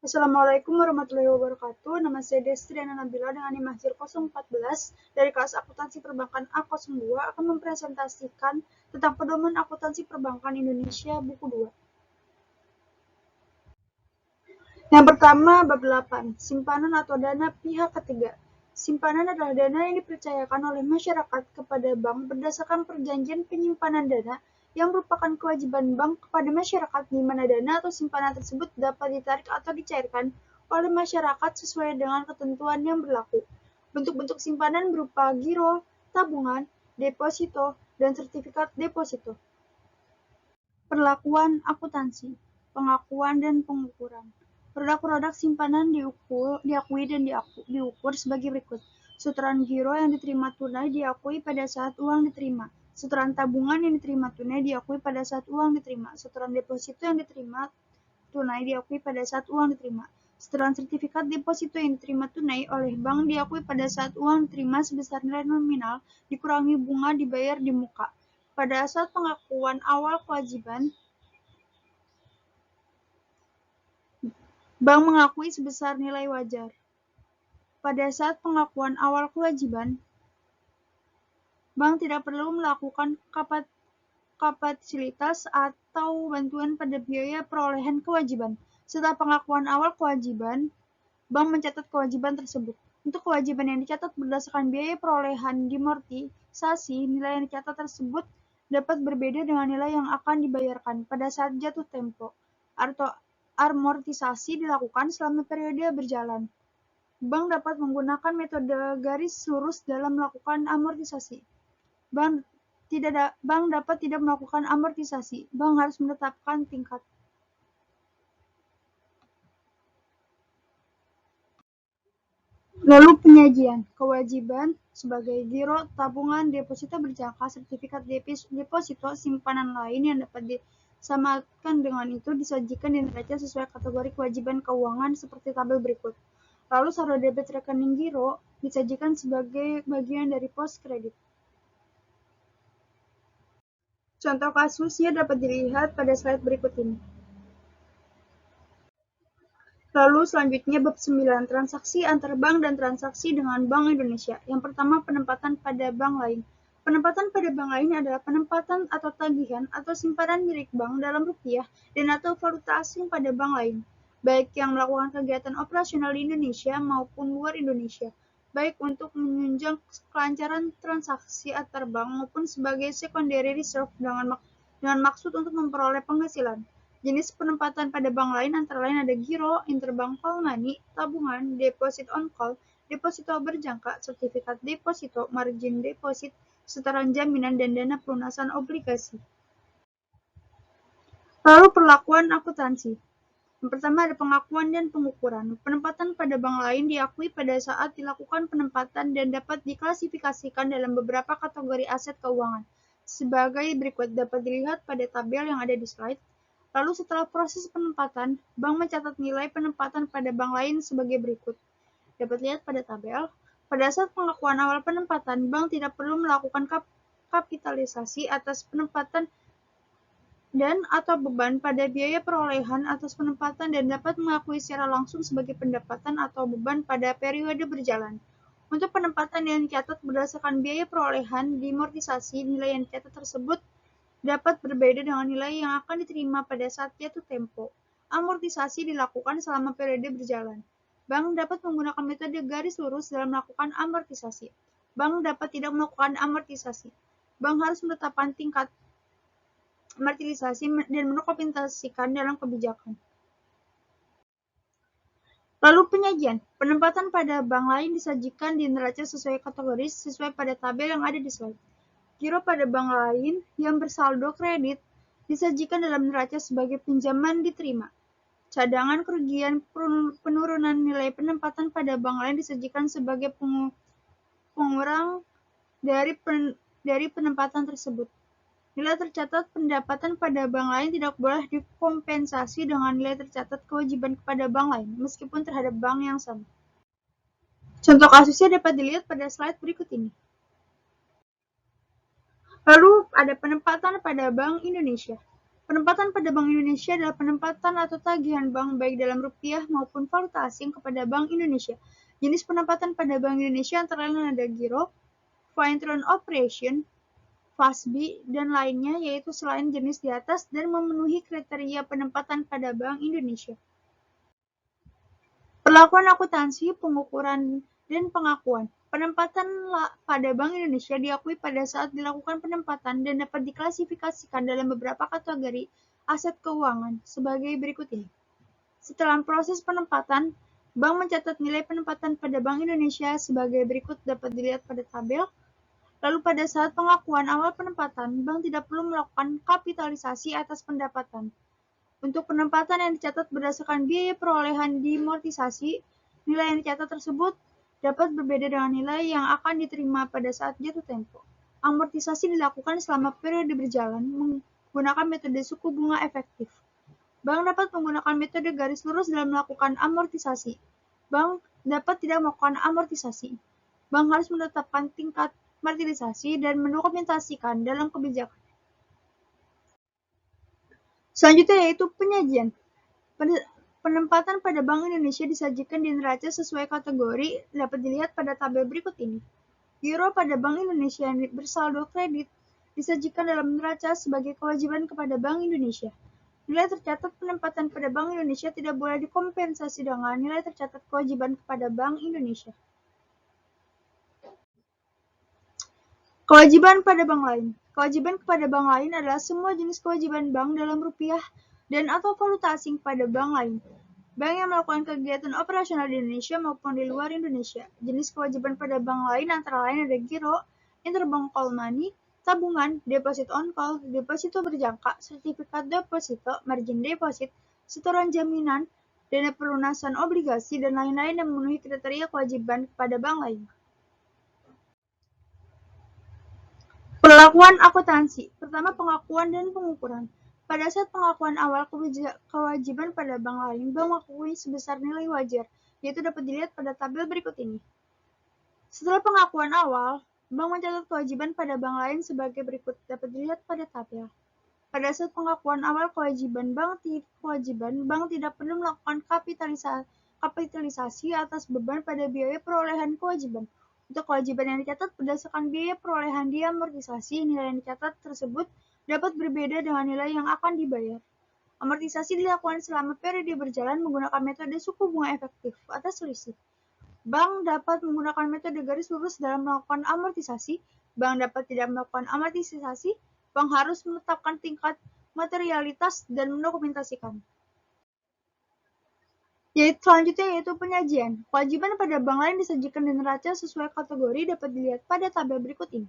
Assalamualaikum warahmatullahi wabarakatuh. Nama saya Destriana Nabila dengan NIM Mahjir 014 dari kelas Akuntansi Perbankan A02 akan mempresentasikan tentang pedoman akuntansi perbankan Indonesia buku 2. Yang pertama, bab 8, simpanan atau dana pihak ketiga. Simpanan adalah dana yang dipercayakan oleh masyarakat kepada bank berdasarkan perjanjian penyimpanan dana yang merupakan kewajiban bank kepada masyarakat di mana dana atau simpanan tersebut dapat ditarik atau dicairkan oleh masyarakat sesuai dengan ketentuan yang berlaku. Bentuk-bentuk simpanan berupa giro, tabungan, deposito, dan sertifikat deposito. Perlakuan akuntansi, pengakuan dan pengukuran. Produk-produk simpanan diakui dan diukur sebagai berikut. Setoran giro yang diterima tunai diakui pada saat uang diterima. Setoran tabungan yang diterima tunai diakui pada saat uang diterima. Setoran deposito yang diterima tunai diakui pada saat uang diterima. Setoran sertifikat deposito yang diterima tunai oleh bank diakui pada saat uang diterima sebesar nilai nominal dikurangi bunga dibayar di muka. Pada saat pengakuan awal kewajiban, bank mengakui sebesar nilai wajar. Pada saat pengakuan awal kewajiban, bank tidak perlu melakukan kapitalitas atau bantuan pada biaya perolehan kewajiban. Setelah pengakuan awal kewajiban, bank mencatat kewajiban tersebut. Untuk kewajiban yang dicatat berdasarkan biaya perolehan dimortisasi, nilai yang dicatat tersebut dapat berbeda dengan nilai yang akan dibayarkan pada saat jatuh tempo atau amortisasi dilakukan selama periode berjalan. Bank dapat menggunakan metode garis lurus dalam melakukan amortisasi. Bank dapat tidak melakukan amortisasi. Bank harus menetapkan tingkat. Lalu penyajian, kewajiban sebagai giro, tabungan, deposito berjangka, sertifikat deposito, simpanan lain yang dapat disamakan dengan itu disajikan di neraca sesuai kategori kewajiban keuangan seperti tabel berikut. Lalu saldo debit rekening giro disajikan sebagai bagian dari pos kredit. Contoh kasusnya dapat dilihat pada slide berikut ini. Lalu selanjutnya bab 9, transaksi antar bank dan transaksi dengan Bank Indonesia. Yang pertama, penempatan pada bank lain. Penempatan pada bank lain adalah penempatan atau tagihan atau simpanan milik bank dalam rupiah dan atau valuta asing pada bank lain, baik yang melakukan kegiatan operasional di Indonesia maupun luar Indonesia, baik untuk menunjang kelancaran transaksi antar bank maupun sebagai secondary reserve dengan maksud untuk memperoleh penghasilan. Jenis penempatan pada bank lain antara lain ada giro, interbank call money, tabungan, deposit on call, deposito berjangka, sertifikat deposito, margin deposit, setoran jaminan, dan dana pelunasan obligasi. Lalu perlakuan akuntansi. Yang pertama ada pengakuan dan pengukuran. Penempatan pada bank lain diakui pada saat dilakukan penempatan dan dapat diklasifikasikan dalam beberapa kategori aset keuangan. Sebagai berikut dapat dilihat pada tabel yang ada di slide. Lalu setelah proses penempatan, bank mencatat nilai penempatan pada bank lain sebagai berikut. Dapat lihat pada tabel. Pada saat pengakuan awal penempatan, bank tidak perlu melakukan kapitalisasi atas penempatan dan atau beban pada biaya perolehan atas penempatan dan dapat mengakui secara langsung sebagai pendapatan atau beban pada periode berjalan. Untuk penempatan yang dicatat berdasarkan biaya perolehan dimortisasi, nilai yang dicatat tersebut dapat berbeda dengan nilai yang akan diterima pada saat jatuh tempo. Amortisasi dilakukan selama periode berjalan. Bank dapat menggunakan metode garis lurus dalam melakukan amortisasi. Bank dapat tidak melakukan amortisasi. Bank harus menetapkan tingkat amortisasi dan mendokumentasikan dalam kebijakan. Lalu penyajian. Penempatan pada bank lain disajikan di neraca sesuai kategori sesuai pada tabel yang ada di slide. Giro pada bank lain yang bersaldo kredit disajikan dalam neraca sebagai pinjaman diterima. Cadangan kerugian penurunan nilai penempatan pada bank lain disajikan sebagai pengurang dari penempatan tersebut. Nilai tercatat pendapatan pada bank lain tidak boleh dikompensasi dengan nilai tercatat kewajiban kepada bank lain, meskipun terhadap bank yang sama. Contoh kasusnya dapat dilihat pada slide berikut ini. Lalu ada penempatan pada Bank Indonesia. Penempatan pada Bank Indonesia adalah penempatan atau tagihan bank baik dalam rupiah maupun valuta asing kepada Bank Indonesia. Jenis penempatan pada Bank Indonesia antara lain ada giro, foreign loan operation, FASB, dan lainnya, yaitu selain jenis di atas dan memenuhi kriteria penempatan pada Bank Indonesia. Perlakuan akuntansi, pengukuran, dan pengakuan. Penempatan pada Bank Indonesia diakui pada saat dilakukan penempatan dan dapat diklasifikasikan dalam beberapa kategori aset keuangan sebagai berikut ini. Setelah proses penempatan, bank mencatat nilai penempatan pada Bank Indonesia sebagai berikut dapat dilihat pada tabel. Lalu pada saat pengakuan awal penempatan, bank tidak perlu melakukan kapitalisasi atas pendapatan. Untuk penempatan yang dicatat berdasarkan biaya perolehan dimortisasi, nilai yang dicatat tersebut dapat berbeda dengan nilai yang akan diterima pada saat jatuh tempo. Amortisasi dilakukan selama periode berjalan menggunakan metode suku bunga efektif. Bank dapat menggunakan metode garis lurus dalam melakukan amortisasi. Bank dapat tidak melakukan amortisasi. Bank harus menetapkan tingkat martinisasi dan mendokumentasikan dalam kebijakan. Selanjutnya yaitu penyajian. Penempatan pada Bank Indonesia disajikan di neraca sesuai kategori dapat dilihat pada tabel berikut ini. Giro pada Bank Indonesia yang bersaldo kredit disajikan dalam neraca sebagai kewajiban kepada Bank Indonesia. Nilai tercatat penempatan pada Bank Indonesia tidak boleh dikompensasi dengan nilai tercatat kewajiban kepada Bank Indonesia. Kewajiban pada bank lain. Kewajiban kepada bank lain adalah semua jenis kewajiban bank dalam rupiah dan atau valuta asing pada bank lain. Bank yang melakukan kegiatan operasional di Indonesia maupun di luar Indonesia. Jenis kewajiban pada bank lain antara lain ada giro, interbank call money, tabungan, deposit on call, deposito berjangka, sertifikat deposito, margin deposit, setoran jaminan, dana pelunasan obligasi, dan lain-lain yang memenuhi kriteria kewajiban kepada bank lain. Perlakuan akuntansi. Pertama, pengakuan dan pengukuran. Pada saat pengakuan awal kewajiban pada bank lain, bank mengakui sebesar nilai wajar, yaitu dapat dilihat pada tabel berikut ini. Setelah pengakuan awal, bank mencatat kewajiban pada bank lain sebagai berikut, dapat dilihat pada tabel. Pada saat pengakuan awal kewajiban, bank tidak perlu melakukan kapitalisasi atas beban pada biaya perolehan kewajiban. Untuk kewajiban yang dicatat berdasarkan biaya perolehan diamortisasi, nilai yang dicatat tersebut dapat berbeda dengan nilai yang akan dibayar. Amortisasi dilakukan selama periode berjalan menggunakan metode suku bunga efektif atas selisih. Bank dapat menggunakan metode garis lurus dalam melakukan amortisasi. Bank dapat tidak melakukan amortisasi. Bank harus menetapkan tingkat materialitas dan mendokumentasikan. Selanjutnya yaitu penyajian. Kewajiban pada bank lain disajikan di neraca sesuai kategori dapat dilihat pada tabel berikut ini.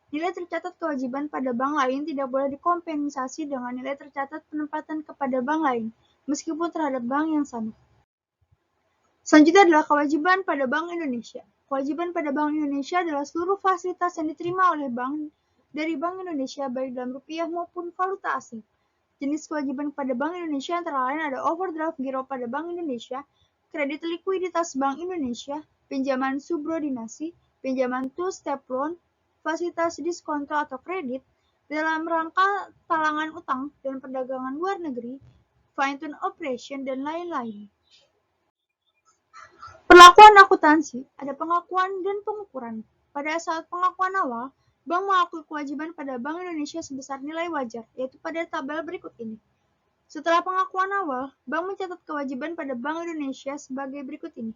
Nilai tercatat kewajiban pada bank lain tidak boleh dikompensasi dengan nilai tercatat penempatan kepada bank lain, meskipun terhadap bank yang sama. Selanjutnya adalah kewajiban pada Bank Indonesia. Kewajiban pada Bank Indonesia adalah seluruh fasilitas yang diterima oleh bank dari Bank Indonesia baik dalam rupiah maupun valuta asing. Jenis kewajiban pada Bank Indonesia antara lain ada overdraft giro pada Bank Indonesia, kredit likuiditas Bank Indonesia, pinjaman subordinasi, pinjaman two-step loan, fasilitas diskonto atau kredit, dalam rangka talangan utang dan perdagangan luar negeri, foreign operation, dan lain-lain. Perlakuan akuntansi, ada pengakuan dan pengukuran. Pada saat pengakuan awal, bank mengakui kewajiban pada Bank Indonesia sebesar nilai wajar, yaitu pada tabel berikut ini. Setelah pengakuan awal, bank mencatat kewajiban pada Bank Indonesia sebagai berikut ini.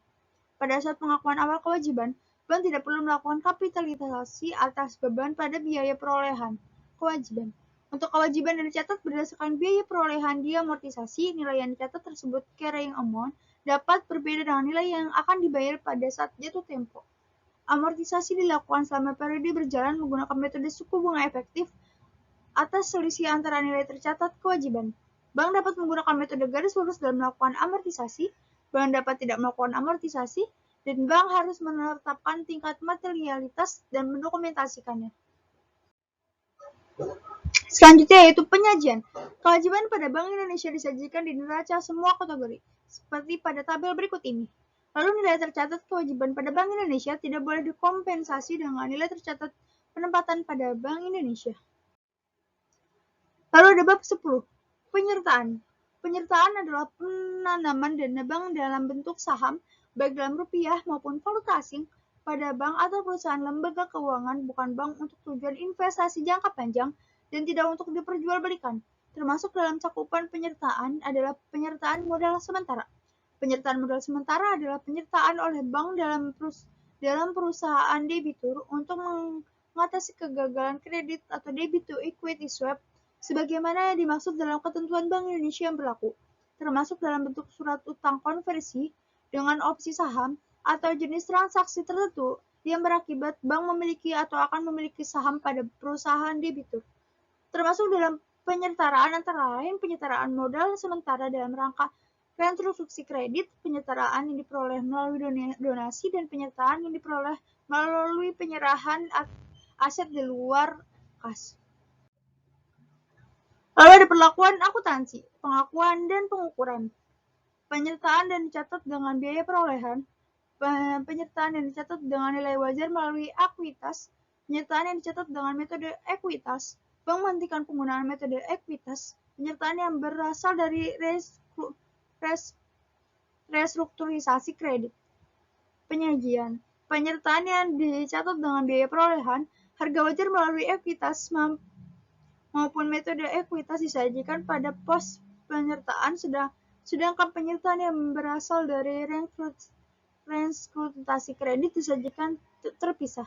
Pada saat pengakuan awal kewajiban, bank tidak perlu melakukan kapitalisasi atas beban pada biaya perolehan kewajiban. Untuk kewajiban yang dicatat berdasarkan biaya perolehan diamortisasi, nilai yang dicatat tersebut carrying amount dapat berbeda dengan nilai yang akan dibayar pada saat jatuh tempo. Amortisasi dilakukan selama periode berjalan menggunakan metode suku bunga efektif atas selisih antara nilai tercatat kewajiban. Bank dapat menggunakan metode garis lurus dalam melakukan amortisasi, bank dapat tidak melakukan amortisasi, dan bank harus menetapkan tingkat materialitas dan mendokumentasikannya. Selanjutnya yaitu penyajian. Kewajiban pada Bank Indonesia disajikan di neraca semua kategori, seperti pada tabel berikut ini. Lalu nilai tercatat kewajiban pada Bank Indonesia tidak boleh dikompensasi dengan nilai tercatat penempatan pada Bank Indonesia. Lalu ada bab 10. Penyertaan. Penyertaan adalah penanaman dana bank dalam bentuk saham, baik dalam rupiah maupun valuta asing, pada bank atau perusahaan lembaga keuangan, bukan bank untuk tujuan investasi jangka panjang dan tidak untuk diperjualbelikan. Termasuk dalam cakupan penyertaan adalah penyertaan modal sementara. Penyertaan modal sementara adalah penyertaan oleh bank dalam perusahaan debitur untuk mengatasi kegagalan kredit atau debit to equity swap sebagaimana dimaksud dalam ketentuan Bank Indonesia yang berlaku, termasuk dalam bentuk surat utang konversi dengan opsi saham atau jenis transaksi tertentu yang berakibat bank memiliki atau akan memiliki saham pada perusahaan debitur. Termasuk dalam penyertaan antara lain penyertaan modal sementara dalam rangka rekonstruksi kredit, penyertaan yang diperoleh melalui donasi, dan penyertaan yang diperoleh melalui penyerahan aset di luar kas. Lalu ada perlakuan akuntansi, pengakuan dan pengukuran. Penyertaan dan dicatat dengan biaya perolehan, penyertaan yang dicatat dengan nilai wajar melalui ekuitas, penyertaan yang dicatat dengan metode ekuitas, bank menghentikan penggunaan metode ekuitas, penyertaan yang berasal dari restrukturisasi kredit. Penyajian, penyertaan yang dicatat dengan biaya perolehan, harga wajar melalui ekuitas maupun metode ekuitas disajikan pada pos penyertaan, sedangkan penyertaan yang berasal dari restrukturisasi kredit disajikan terpisah.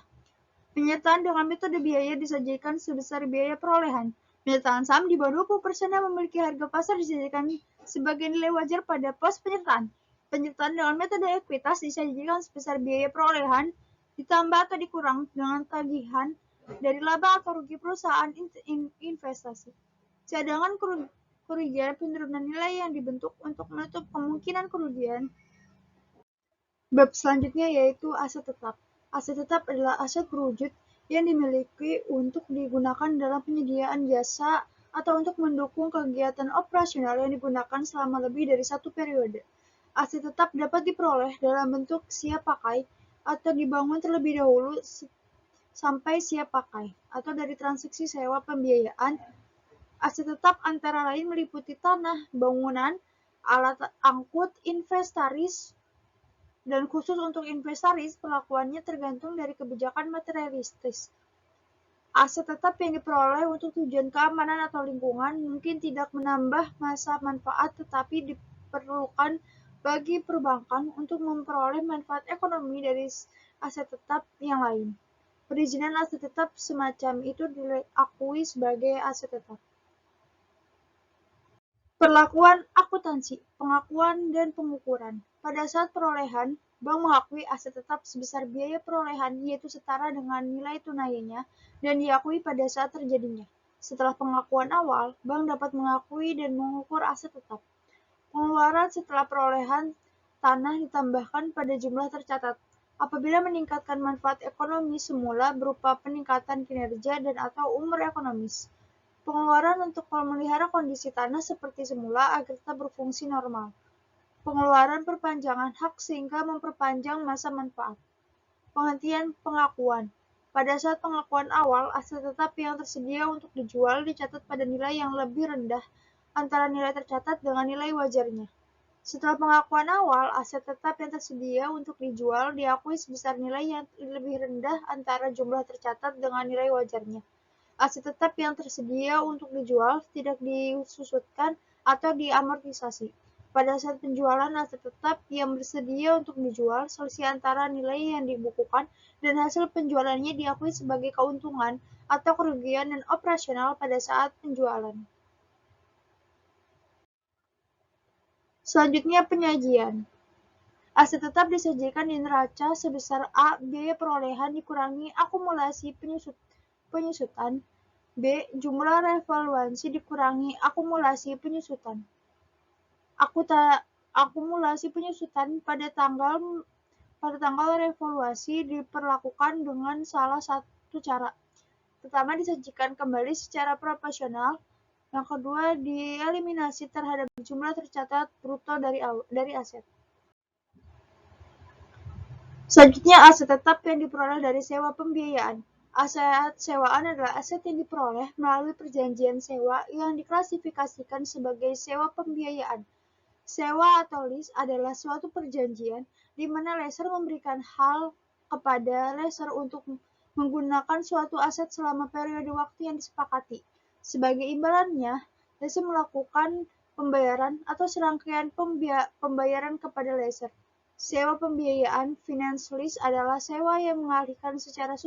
Penyertaan dengan metode biaya disajikan sebesar biaya perolehan. Penyertaan saham di bawah 20% yang memiliki harga pasar disajikan sebagai nilai wajar pada pos penyertaan. Penyertaan dengan metode ekuitas disajikan sebesar biaya perolehan ditambah atau dikurang dengan tagihan dari laba atau rugi perusahaan investasi. Cadangan kerugian penurunan nilai yang dibentuk untuk menutup kemungkinan kerugian. Bab selanjutnya yaitu aset tetap. Aset tetap adalah aset berwujud yang dimiliki untuk digunakan dalam penyediaan jasa atau untuk mendukung kegiatan operasional yang digunakan selama lebih dari satu periode. Aset tetap dapat diperoleh dalam bentuk siap pakai atau dibangun terlebih dahulu sampai siap pakai, atau dari transaksi sewa pembiayaan. Aset tetap antara lain meliputi tanah, bangunan, alat angkut, inventaris, dan khusus untuk inventaris perlakuannya tergantung dari kebijakan materialistis. Aset tetap yang diperoleh untuk tujuan keamanan atau lingkungan mungkin tidak menambah masa manfaat tetapi diperlukan bagi perbankan untuk memperoleh manfaat ekonomi dari aset tetap yang lain. Perizinan aset tetap semacam itu diakui sebagai aset tetap. Perlakuan akuntansi, pengakuan, dan pengukuran. Pada saat perolehan, bank mengakui aset tetap sebesar biaya perolehan yaitu setara dengan nilai tunainya dan diakui pada saat terjadinya. Setelah pengakuan awal, bank dapat mengakui dan mengukur aset tetap. Pengeluaran setelah perolehan tanah ditambahkan pada jumlah tercatat. Apabila meningkatkan manfaat ekonomi semula berupa peningkatan kinerja dan atau umur ekonomis. Pengeluaran untuk memelihara kondisi tanah seperti semula agar tetap berfungsi normal. Pengeluaran perpanjangan hak sehingga memperpanjang masa manfaat. Penghentian pengakuan. Pada saat pengakuan awal, aset tetap yang tersedia untuk dijual dicatat pada nilai yang lebih rendah antara nilai tercatat dengan nilai wajarnya. Setelah pengakuan awal, aset tetap yang tersedia untuk dijual diakui sebesar nilai yang lebih rendah antara jumlah tercatat dengan nilai wajarnya. Aset tetap yang tersedia untuk dijual tidak disusutkan atau diamortisasi. Pada saat penjualan aset tetap yang bersedia untuk dijual, selisih antara nilai yang dibukukan dan hasil penjualannya diakui sebagai keuntungan atau kerugian dan operasional pada saat penjualan. Selanjutnya penyajian. Aset tetap disajikan di neraca sebesar A. Biaya perolehan dikurangi akumulasi penyusutan. B. Jumlah revaluasi dikurangi akumulasi penyusutan. Akumulasi penyusutan pada tanggal revaluasi diperlakukan dengan salah satu cara. Pertama, disajikan kembali secara proporsional. Yang kedua, dieliminasi terhadap jumlah tercatat bruto dari aset. Selanjutnya, aset tetap yang diperoleh dari sewa pembiayaan. Aset sewaan adalah aset yang diperoleh melalui perjanjian sewa yang diklasifikasikan sebagai sewa pembiayaan. Sewa atau lease adalah suatu perjanjian di mana lessor memberikan hal kepada lessor untuk menggunakan suatu aset selama periode waktu yang disepakati. Sebagai imbalannya, lessor melakukan pembayaran atau serangkaian pembayaran kepada lessor. Sewa pembiayaan finance lease adalah sewa yang mengalihkan secara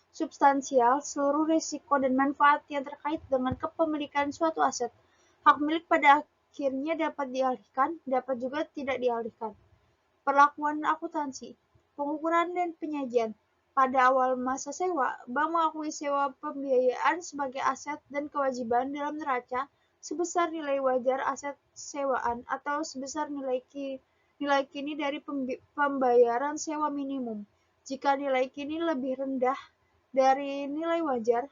substansial seluruh risiko dan manfaat yang terkait dengan kepemilikan suatu aset. Hak milik pada akhirnya dapat dialihkan, dapat juga tidak dialihkan. Perlakuan akuntansi, pengukuran dan penyajian. Pada awal masa sewa, bank mengakui sewa pembiayaan sebagai aset dan kewajiban dalam neraca sebesar nilai wajar aset sewaan atau sebesar nilai kini dari pembayaran sewa minimum. Jika nilai kini lebih rendah dari nilai wajar,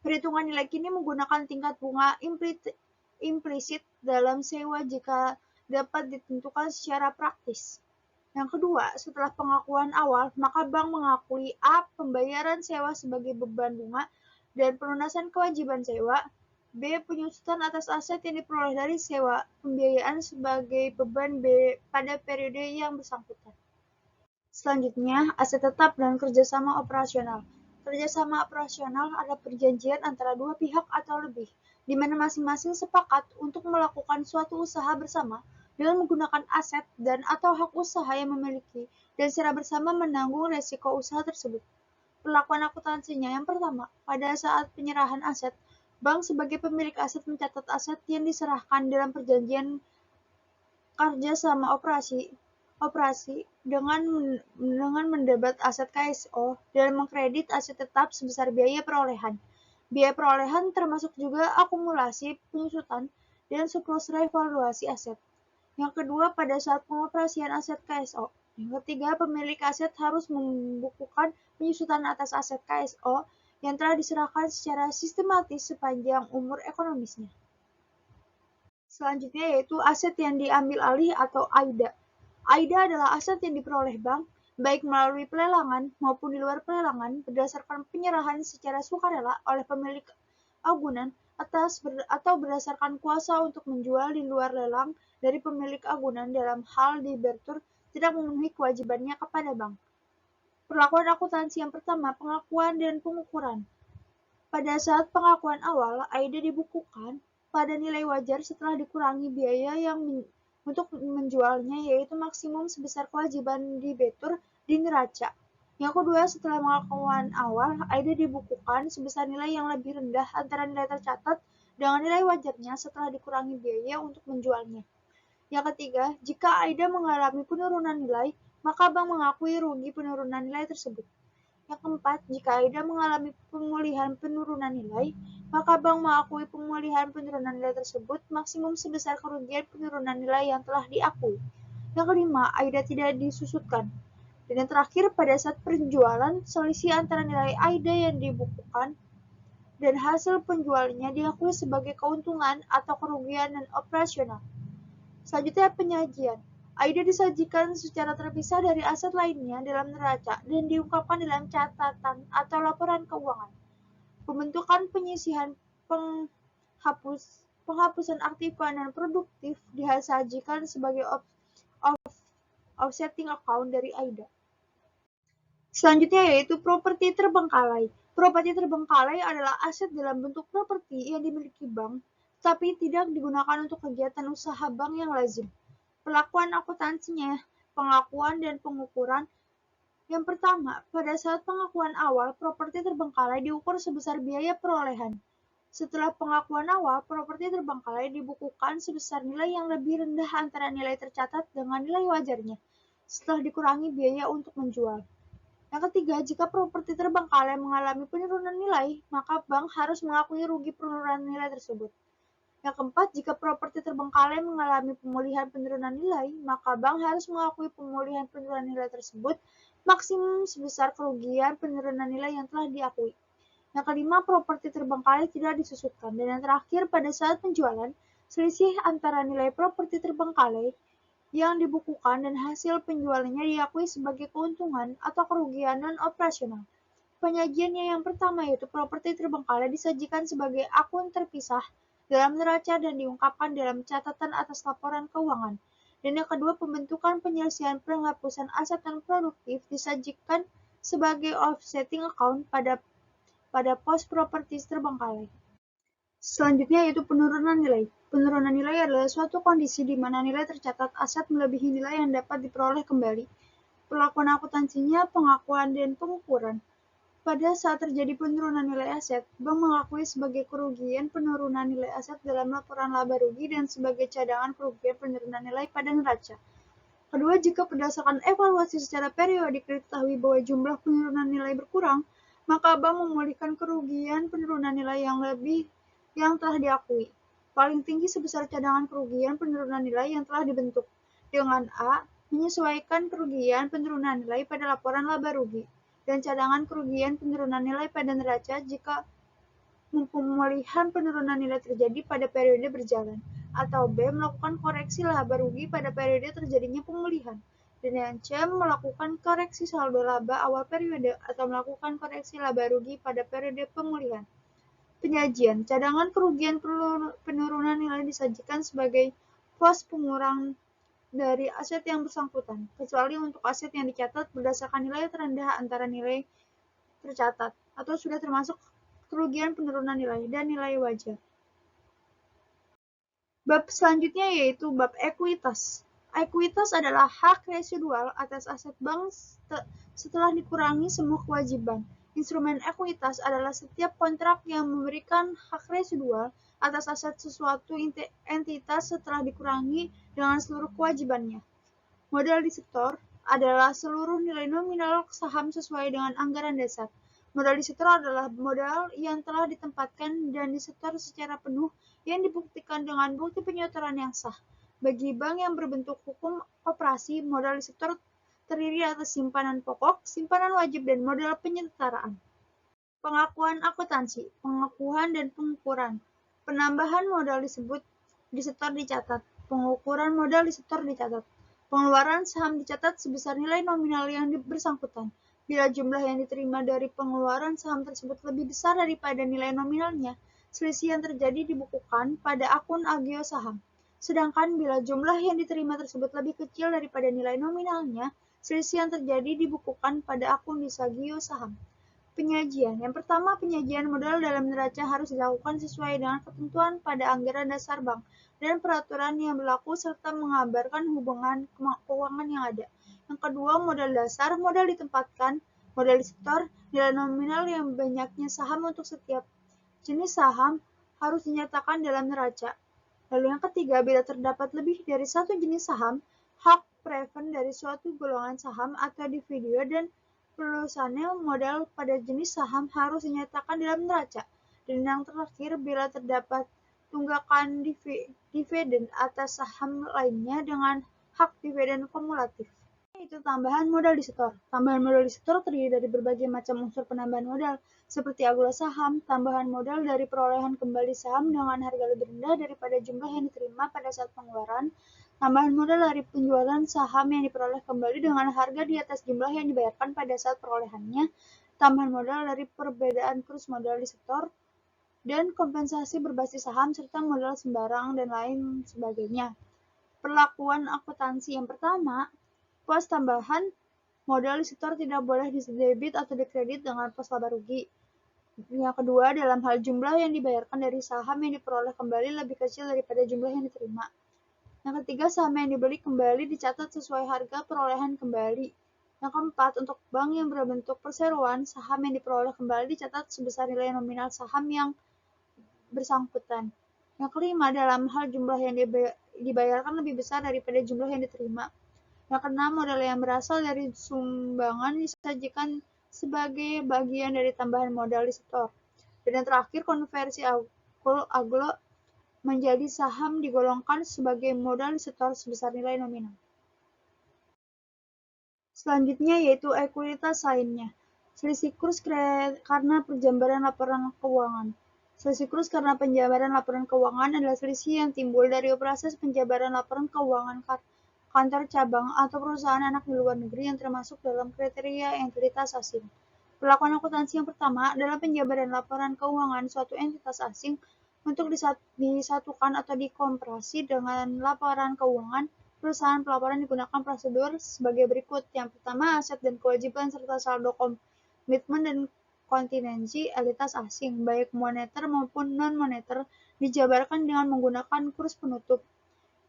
perhitungan nilai kini menggunakan tingkat bunga implisit dalam sewa jika dapat ditentukan secara praktis. Yang kedua, setelah pengakuan awal, maka bank mengakui A. Pembayaran sewa sebagai beban bunga dan pelunasan kewajiban sewa. B. Penyusutan atas aset yang diperoleh dari sewa pembiayaan sebagai beban B pada periode yang bersangkutan. Selanjutnya, aset tetap dan kerjasama operasional. Kerjasama operasional adalah perjanjian antara dua pihak atau lebih, di mana masing-masing sepakat untuk melakukan suatu usaha bersama dengan menggunakan aset dan atau hak usaha yang memiliki dan secara bersama menanggung resiko usaha tersebut. Perlakuan akuntansinya yang pertama, pada saat penyerahan aset, bank sebagai pemilik aset mencatat aset yang diserahkan dalam perjanjian kerjasama operasi dengan mendebat aset KSO dan mengkredit aset tetap sebesar biaya perolehan. Biaya perolehan termasuk juga akumulasi, penyusutan, dan surplus revaluasi aset. Yang kedua, pada saat pengoperasian aset KSO. Yang ketiga, pemilik aset harus membukukan penyusutan atas aset KSO yang telah diserahkan secara sistematis sepanjang umur ekonomisnya. Selanjutnya yaitu aset yang diambil alih atau AIDA. AIDA adalah aset yang diperoleh bank, baik melalui pelelangan maupun di luar pelelangan berdasarkan penyerahan secara sukarela oleh pemilik agunan atau berdasarkan kuasa untuk menjual di luar lelang dari pemilik agunan dalam hal debitur tidak memenuhi kewajibannya kepada bank. Perlakuan akuntansi yang pertama, pengakuan dan pengukuran. Pada saat pengakuan awal, AIDA dibukukan pada nilai wajar setelah dikurangi biaya yang untuk menjualnya, yaitu maksimum sebesar kewajiban debitur di neraca. Yang kedua, setelah pengakuan awal, AIDA dibukukan sebesar nilai yang lebih rendah antara nilai tercatat dengan nilai wajarnya setelah dikurangi biaya untuk menjualnya. Yang ketiga, jika AIDA mengalami penurunan nilai, maka bank mengakui rugi penurunan nilai tersebut. Yang keempat, jika AIDA mengalami pemulihan penurunan nilai, maka bank mengakui pemulihan penurunan nilai tersebut maksimum sebesar kerugian penurunan nilai yang telah diakui. Yang kelima, AIDA tidak disusutkan. Dan yang terakhir, pada saat penjualan, selisih antara nilai AIDA yang dibukukan dan hasil penjualnya diakui sebagai keuntungan atau kerugian non operasional. Selanjutnya, penyajian. AIDA disajikan secara terpisah dari aset lainnya dalam neraca dan diungkapkan dalam catatan atau laporan keuangan. Pembentukan penyisihan penghapusan aktiva non-produktif disajikan sebagai offsetting account dari AIDA. Selanjutnya yaitu properti terbengkalai. Properti terbengkalai adalah aset dalam bentuk properti yang dimiliki bank, tapi tidak digunakan untuk kegiatan usaha bank yang lazim. Perlakuan akuntansinya, pengakuan dan pengukuran. Yang pertama, pada saat pengakuan awal, properti terbengkalai diukur sebesar biaya perolehan. Setelah pengakuan awal, properti terbengkalai dibukukan sebesar nilai yang lebih rendah antara nilai tercatat dengan nilai wajarnya, setelah dikurangi biaya untuk menjual. Yang ketiga, jika properti terbengkalai mengalami penurunan nilai, maka bank harus mengakui rugi penurunan nilai tersebut. Yang keempat, jika properti terbengkalai mengalami pemulihan penurunan nilai, maka bank harus mengakui pemulihan penurunan nilai tersebut maksimum sebesar kerugian penurunan nilai yang telah diakui. Yang kelima, properti terbengkalai tidak disusutkan. Dan yang terakhir, pada saat penjualan, selisih antara nilai properti terbengkalai yang dibukukan dan hasil penjualannya diakui sebagai keuntungan atau kerugian non-operasional. Penyajiannya yang pertama yaitu properti terbengkalai disajikan sebagai akun terpisah dalam neraca dan diungkapkan dalam catatan atas laporan keuangan. Dan yang kedua, pembentukan penyelesaian penghapusan aset non produktif disajikan sebagai offsetting account pada pos properti terbengkalai. Selanjutnya yaitu penurunan nilai. Penurunan nilai adalah suatu kondisi di mana nilai tercatat aset melebihi nilai yang dapat diperoleh kembali. Perlakuan akuntansinya, pengakuan, dan pengukuran. Pada saat terjadi penurunan nilai aset, bank mengakui sebagai kerugian penurunan nilai aset dalam laporan laba rugi dan sebagai cadangan kerugian penurunan nilai pada neraca. Kedua, jika berdasarkan evaluasi secara periodik diketahui bahwa jumlah penurunan nilai berkurang, maka bank memulihkan kerugian penurunan nilai yang telah diakui. Paling tinggi sebesar cadangan kerugian penurunan nilai yang telah dibentuk, dengan A. menyesuaikan kerugian penurunan nilai pada laporan laba rugi, dan cadangan kerugian penurunan nilai pada neraca jika pemulihan penurunan nilai terjadi pada periode berjalan, atau B. melakukan koreksi laba rugi pada periode terjadinya pemulihan, dan yang C. melakukan koreksi saldo laba awal periode atau melakukan koreksi laba rugi pada periode pemulihan. Penyajian cadangan kerugian penurunan nilai disajikan sebagai pos pengurang dari aset yang bersangkutan, kecuali untuk aset yang dicatat berdasarkan nilai terendah antara nilai tercatat atau sudah termasuk kerugian penurunan nilai dan nilai wajar. Bab selanjutnya yaitu bab ekuitas. Ekuitas adalah hak residual atas aset bank setelah dikurangi semua kewajiban. Instrumen ekuitas adalah setiap kontrak yang memberikan hak residual atas aset sesuatu entitas setelah dikurangi dengan seluruh kewajibannya. Modal disetor adalah seluruh nilai nominal saham sesuai dengan anggaran dasar. Modal disetor adalah modal yang telah ditempatkan dan disetor secara penuh yang dibuktikan dengan bukti penyetoran yang sah. Bagi bank yang berbentuk hukum koperasi, modal disetor terdiri atas simpanan pokok, simpanan wajib, dan modal penyetaraan. Pengakuan akuntansi, pengakuan dan pengukuran. Penambahan modal disetor dicatat. Pengukuran modal disetor dicatat. Pengeluaran saham dicatat sebesar nilai nominal yang bersangkutan. Bila jumlah yang diterima dari pengeluaran saham tersebut lebih besar daripada nilai nominalnya, selisih yang terjadi dibukukan pada akun agio saham. Sedangkan bila jumlah yang diterima tersebut lebih kecil daripada nilai nominalnya, selisih yang terjadi dibukukan pada akun disagio saham. Penyajian. Yang pertama, penyajian modal dalam neraca harus dilakukan sesuai dengan ketentuan pada anggaran dasar bank dan peraturan yang berlaku serta mengabarkan hubungan keuangan yang ada. Yang kedua, modal dasar, modal ditempatkan, modal disetor, nilai nominal yang banyaknya saham untuk setiap jenis saham harus dinyatakan dalam neraca. Lalu yang ketiga, bila terdapat lebih dari satu jenis saham, hak preference dari suatu golongan saham atau dividen dan peluasannya modal pada jenis saham harus dinyatakan dalam neraca. Dan yang terakhir, bila terdapat tunggakan dividen atas saham lainnya dengan hak dividen kumulatif. Itu tambahan modal disetor. Tambahan modal disetor terdiri dari berbagai macam unsur penambahan modal, seperti agula saham, tambahan modal dari perolehan kembali saham dengan harga lebih rendah daripada jumlah yang diterima pada saat pengeluaran, tambahan modal dari penjualan saham yang diperoleh kembali dengan harga di atas jumlah yang dibayarkan pada saat perolehannya, tambahan modal dari perbedaan kurs modal disetor, dan kompensasi berbasis saham serta modal sembarang dan lain sebagainya. Perlakuan akuntansi yang pertama, pos tambahan modal disetor tidak boleh didebit atau dikredit dengan pos laba rugi. Yang kedua, dalam hal jumlah yang dibayarkan dari saham yang diperoleh kembali lebih kecil daripada jumlah yang diterima. Yang ketiga, saham yang dibeli kembali dicatat sesuai harga perolehan kembali. Yang keempat, untuk bank yang berbentuk perseroan, saham yang diperoleh kembali dicatat sebesar nilai nominal saham yang bersangkutan. Yang kelima, dalam hal jumlah yang dibayarkan lebih besar daripada jumlah yang diterima. Yang keenam, modal yang berasal dari sumbangan disajikan sebagai bagian dari tambahan modal disetor. Dan yang terakhir, konversi aglo menjadi saham digolongkan sebagai modal disetor sebesar nilai nominal. Selanjutnya yaitu ekuitas lainnya. Selisih kurs karena penjambaran laporan keuangan. Selisih kurs karena penjambaran laporan keuangan adalah selisih yang timbul dari proses penjabaran laporan keuangan kantor cabang atau perusahaan anak di luar negeri yang termasuk dalam kriteria entitas asing. Perlakuan akuntansi yang pertama adalah penjabaran laporan keuangan suatu entitas asing untuk disatukan atau dikompresi dengan laporan keuangan perusahaan. Pelaporan digunakan prosedur sebagai berikut. Yang pertama, aset dan kewajiban serta saldo komitmen dan kontingensi entitas asing, baik moneter maupun non-moneter, dijabarkan dengan menggunakan kurs penutup.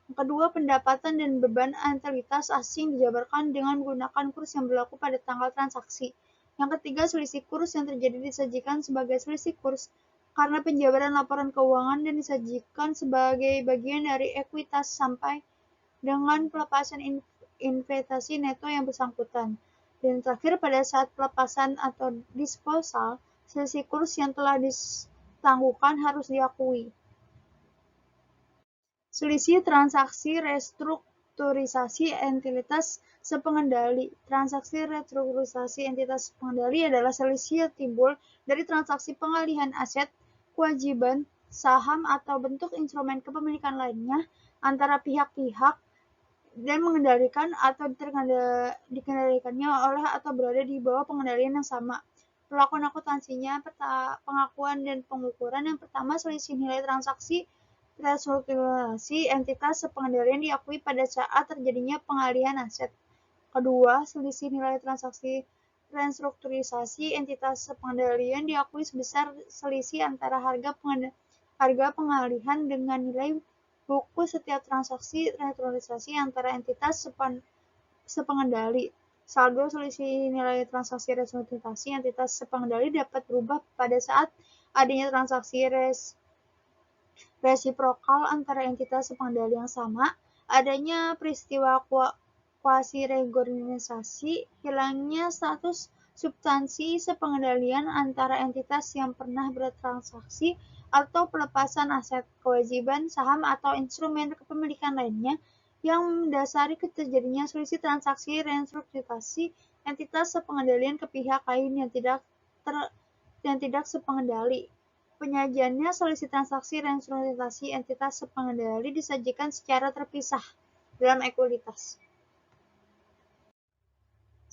Yang kedua, pendapatan dan beban entitas asing dijabarkan dengan menggunakan kurs yang berlaku pada tanggal transaksi. Yang ketiga, selisih kurs yang terjadi disajikan sebagai selisih kurs karena penjabaran laporan keuangan dan disajikan sebagai bagian dari ekuitas sampai dengan pelepasan investasi neto yang bersangkutan. Dan terakhir, pada saat pelepasan atau disposal, selisih kurs yang telah ditangguhkan harus diakui. Selisih transaksi restrukturisasi entitas sepengendali. Transaksi restrukturisasi entitas sepengendali adalah selisih yang timbul dari transaksi pengalihan aset, kewajiban, saham, atau bentuk instrumen kepemilikan lainnya antara pihak-pihak dan mengendalikan atau dikendalikannya oleh atau berada di bawah pengendalian yang sama. Perlakuan akuntansinya, pengakuan dan pengukuran. Yang pertama, selisih nilai transaksi restrukturisasi entitas sepengendalian diakui pada saat terjadinya pengalihan aset. Kedua, selisih nilai transaksi restrukturisasi entitas sepengendalian diakui sebesar selisih antara harga pengalihan dengan nilai buku setiap transaksi restrukturisasi antara entitas sepengendali. Saldo selisih nilai transaksi restrukturisasi entitas sepengendali dapat berubah pada saat adanya transaksi resiprokal antara entitas sepengendali yang sama, adanya peristiwa quasi-reorganisasi, hilangnya status substansi sepengendalian antara entitas yang pernah bertransaksi, atau pelepasan aset, kewajiban, saham, atau instrumen kepemilikan lainnya yang mendasari terjadinya selisih transaksi restrukturisasi entitas sepengendalian ke pihak lain yang tidak sepengendali. Penyajiannya, selisih transaksi restrukturisasi entitas sepengendali disajikan secara terpisah dalam ekuitas.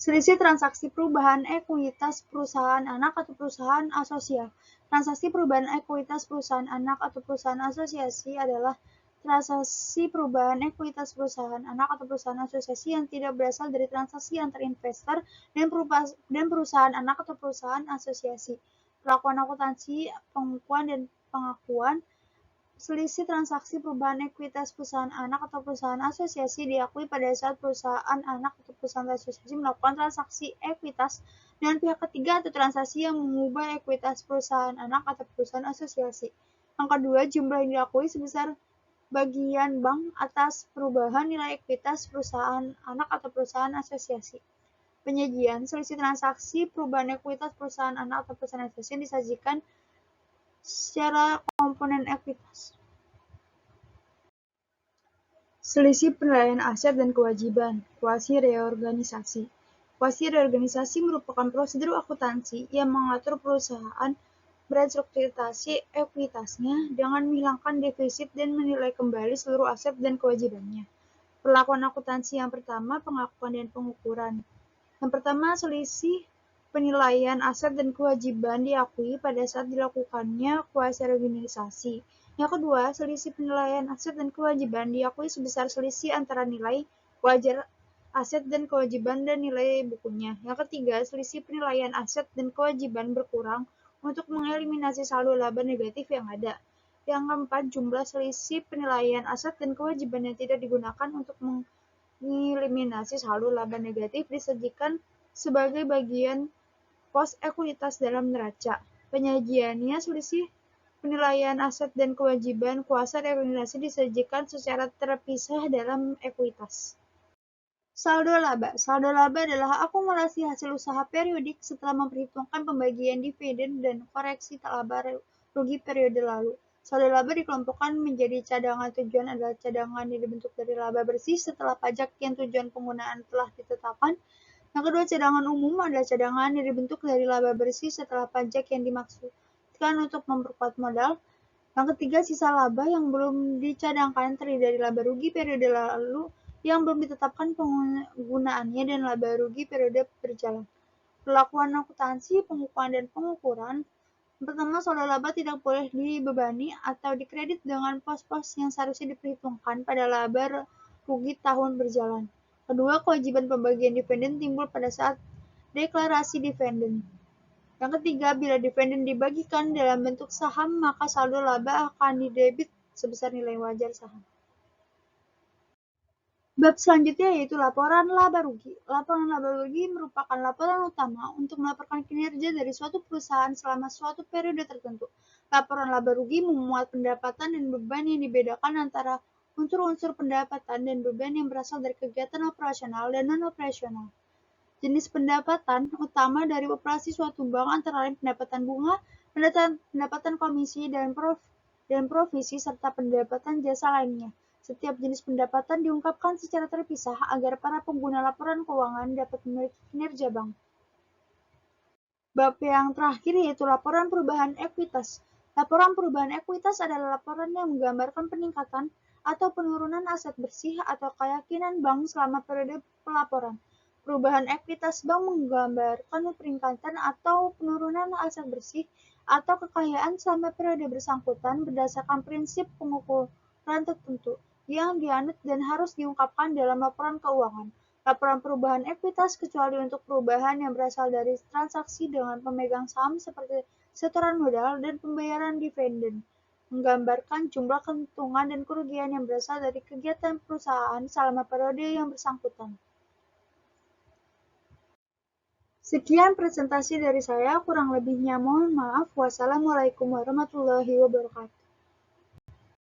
Selisih transaksi perubahan ekuitas perusahaan anak atau perusahaan asosiasi. Transaksi perubahan ekuitas perusahaan anak atau perusahaan asosiasi adalah transaksi perubahan ekuitas perusahaan anak atau perusahaan asosiasi yang tidak berasal dari transaksi antar investor dan perusahaan anak atau perusahaan asosiasi. Perlakuan akuntansi, pengukuran, dan pengakuan. Selisih transaksi perubahan ekuitas perusahaan anak atau perusahaan asosiasi diakui pada saat perusahaan anak atau perusahaan asosiasi melakukan transaksi ekuitas dengan pihak ketiga atau transaksi yang mengubah ekuitas perusahaan anak atau perusahaan asosiasi. Yang kedua, jumlah yang diakui sebesar bagian bank atas perubahan nilai ekuitas perusahaan anak atau perusahaan asosiasi. Penyajian, selisih transaksi perubahan ekuitas perusahaan anak atau perusahaan asosiasi disajikan secara komponen ekuitas. Selisih penilaian aset dan kewajiban, quasi-reorganisasi. Quasi-reorganisasi merupakan prosedur akuntansi yang mengatur perusahaan merestrukturisasi ekuitasnya dengan menghilangkan defisit dan menilai kembali seluruh aset dan kewajibannya. Perlakuan akuntansi yang pertama, pengakuan dan pengukuran. Yang pertama, selisih penilaian aset dan kewajiban diakui pada saat dilakukannya quasi-reorganisasi. Yang kedua, selisih penilaian aset dan kewajiban diakui sebesar selisih antara nilai wajar aset dan kewajiban dan nilai bukunya. Yang ketiga, selisih penilaian aset dan kewajiban berkurang untuk mengeliminasi saldo laba negatif yang ada. Yang keempat, jumlah selisih penilaian aset dan kewajiban yang tidak digunakan untuk mengeliminasi saldo laba negatif disajikan sebagai bagian pos ekuitas dalam neraca. Penyajiannya, selisih penilaian aset dan kewajiban quasi-reorganisasi disajikan secara terpisah dalam ekuitas. Saldo laba. Saldo laba adalah akumulasi hasil usaha periodik setelah memperhitungkan pembagian dividen dan koreksi laba rugi periode lalu. Saldo laba dikelompokkan menjadi cadangan tujuan adalah cadangan yang dibentuk dari laba bersih setelah pajak yang tujuan penggunaan telah ditetapkan. Yang kedua, cadangan umum adalah cadangan yang dibentuk dari laba bersih setelah pajak yang dimaksudkan untuk memperkuat modal. Yang ketiga, sisa laba yang belum dicadangkan terdiri dari laba rugi periode lalu yang belum ditetapkan penggunaannya dan laba rugi periode berjalan. Perlakuan akuntansi, pengukuhan, dan pengukuran. Pertama, saldo laba tidak boleh dibebani atau dikredit dengan pos-pos yang seharusnya diperhitungkan pada laba rugi tahun berjalan. Kedua, kewajiban pembagian dividen timbul pada saat deklarasi dividen. Yang ketiga, bila dividen dibagikan dalam bentuk saham, maka saldo laba akan didebit sebesar nilai wajar saham. Bab selanjutnya yaitu laporan laba rugi. Laporan laba rugi merupakan laporan utama untuk melaporkan kinerja dari suatu perusahaan selama suatu periode tertentu. Laporan laba rugi memuat pendapatan dan beban yang dibedakan antara unsur-unsur pendapatan dan beban yang berasal dari kegiatan operasional dan non-operasional. Jenis pendapatan utama dari operasi suatu bank antara lain pendapatan bunga, pendapatan komisi, dan provisi, serta pendapatan jasa lainnya. Setiap jenis pendapatan diungkapkan secara terpisah agar para pengguna laporan keuangan dapat memiliki kinerja bank. Bab yang terakhir yaitu laporan perubahan ekuitas. Laporan perubahan ekuitas adalah laporan yang menggambarkan peningkatan atau penurunan aset bersih atau keyakinan bank selama periode pelaporan. Perubahan ekuitas bank menggambarkan peningkatan atau penurunan aset bersih atau kekayaan selama periode bersangkutan berdasarkan prinsip pengukuran tertentu yang dianut dan harus diungkapkan dalam laporan keuangan. Laporan perubahan ekuitas kecuali untuk perubahan yang berasal dari transaksi dengan pemegang saham seperti setoran modal dan pembayaran dividen, menggambarkan jumlah keuntungan dan kerugian yang berasal dari kegiatan perusahaan selama periode yang bersangkutan. Sekian presentasi dari saya, kurang lebihnya mohon maaf. Wassalamualaikum warahmatullahi wabarakatuh.